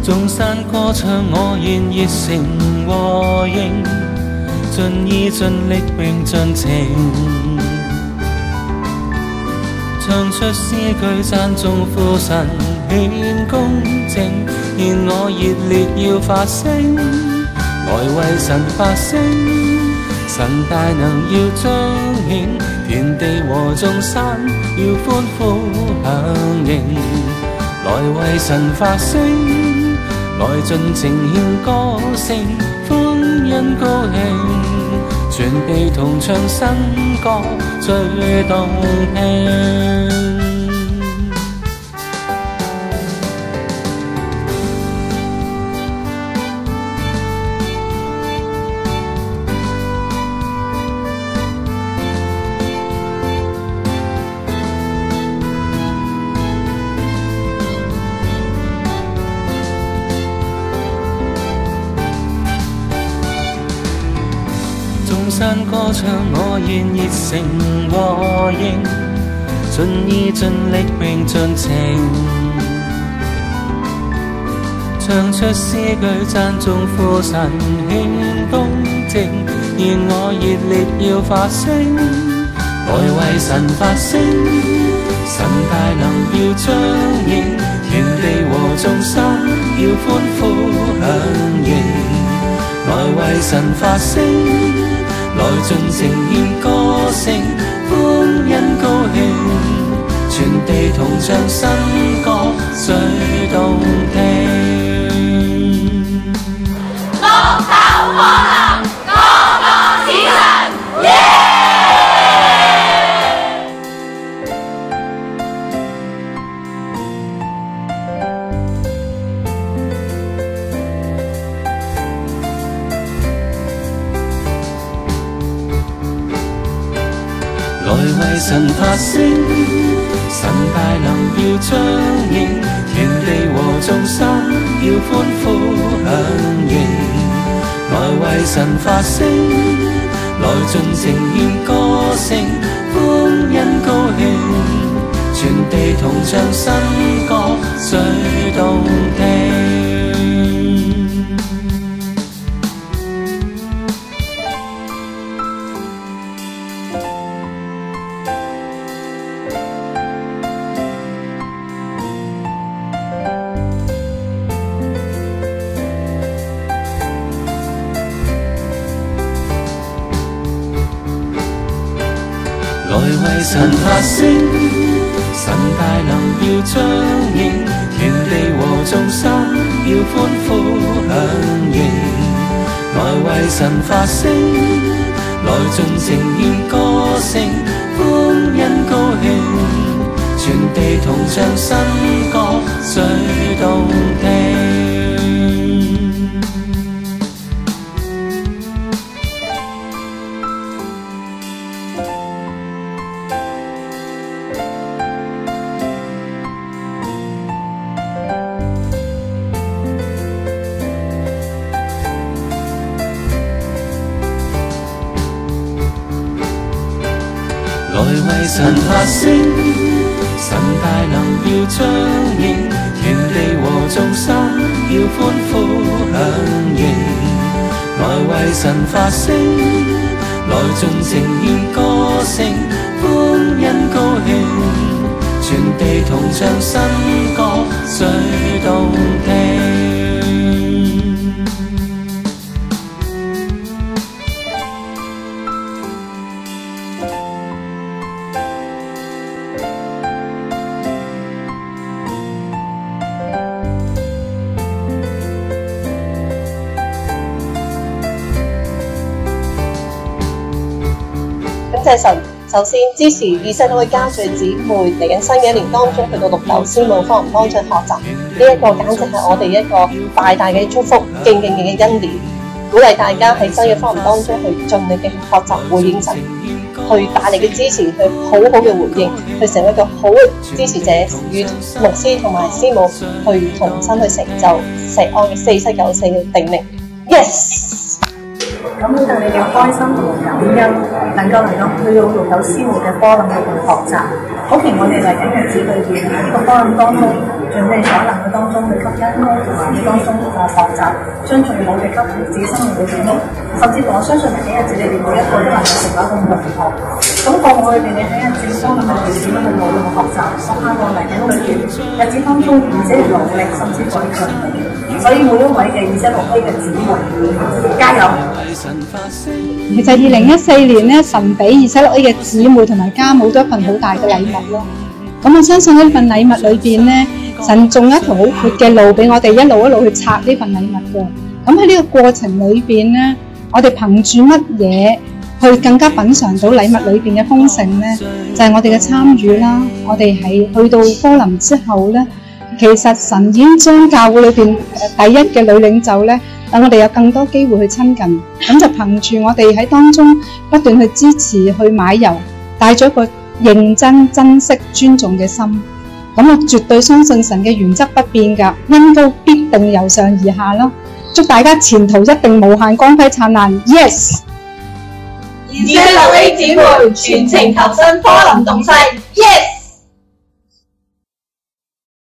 縱山歌唱，我願熱誠和應，盡意盡力並盡情，唱出詩句讚頌父神顯公正，願我熱烈要發聲，來為神發聲。神大能要彰顯，天地和眾山要歡呼響應，來為神發聲，來盡情獻歌聲，歡欣高興，全地同唱新歌最動聽。縱山歌唱，我願熱誠和應，盡意盡力並盡情，唱出詩句讚頌父神顯公正，願我熱烈要發聲，來為神發聲。神大能要彰顯，天地和眾山要歡呼響應，來為神發聲，來盡情獻歌聲，歡欣高興，全地同唱新歌最動聽。綠頭火能，個個似神，耶！來為神發聲，神大能要彰顯，天地和眾山要歡呼響應，來為神發聲，來盡情獻歌聲，歡欣高興，全地同唱新歌最動聽。來為神發聲，神大能要彰顯，天地和眾山要歡呼響應，來為神發聲，來盡情獻歌聲，歡欣高興，全地同唱新歌最動聽。來為神發聲，神大能要彰顯，天地和眾山要歡呼響應，來為神發聲，來盡情獻歌聲，歡欣高興，全地同唱新歌最動聽。感謝神，首先支持以色列家長姊妹嚟緊新嘅一年當中去到綠豆師母方唔幫襯學習，呢一個簡直係我哋一個大大嘅祝福，勁嘅恩典，鼓勵大家喺新嘅方唔當中去盡力嘅學習回應神，去大力嘅支持，去好好嘅回應，去成為一個好嘅支持者，與牧師同埋師母去同心去成就石安嘅4794嘅定力。Yes！ 咁好戥你哋開心同埋感恩，能夠去到綠豆師母嘅科諗裏邊學習。好期我哋嚟緊日子裏邊喺呢個科諗當中，盡你所能嘅當中去吸引咯，同埋喺當中學習，將最好嘅給予自己生命裏邊咯。甚至乎我相信喺日子裏邊，每一個都能夠成為一個門徒。咁過往裏邊，你喺日子當中係點樣去努力學習？我盼望嚟緊裏邊日子當中，而且努力，甚至乎強力。所以每一位嘅26A嘅姊妹，加油！其實2014年咧，神俾26A嘅姊妹同埋家母都一份好大嘅禮物咯。咁我相信呢份禮物裏邊咧，神種一條好闊嘅路俾我哋一路去拆呢份禮物嘅。咁喺呢個過程裏邊咧，我哋憑住乜嘢去更加品嘗到禮物裏邊嘅豐盛咧？就係我哋嘅參與啦。我哋係去到科林之後咧，其實神已經將教會裏邊第一嘅女領袖咧，等我哋有更多機會去親近。咁就憑住我哋喺當中不斷去支持、去買油，帶咗一個認真、珍惜、尊重嘅心。咁我絕對相信神嘅原則不變㗎，恩膏必定由上而下咯。祝大家前途一定無限光輝燦爛 ，yes！ 26A 姊妹全程投身科林動勢 ，yes！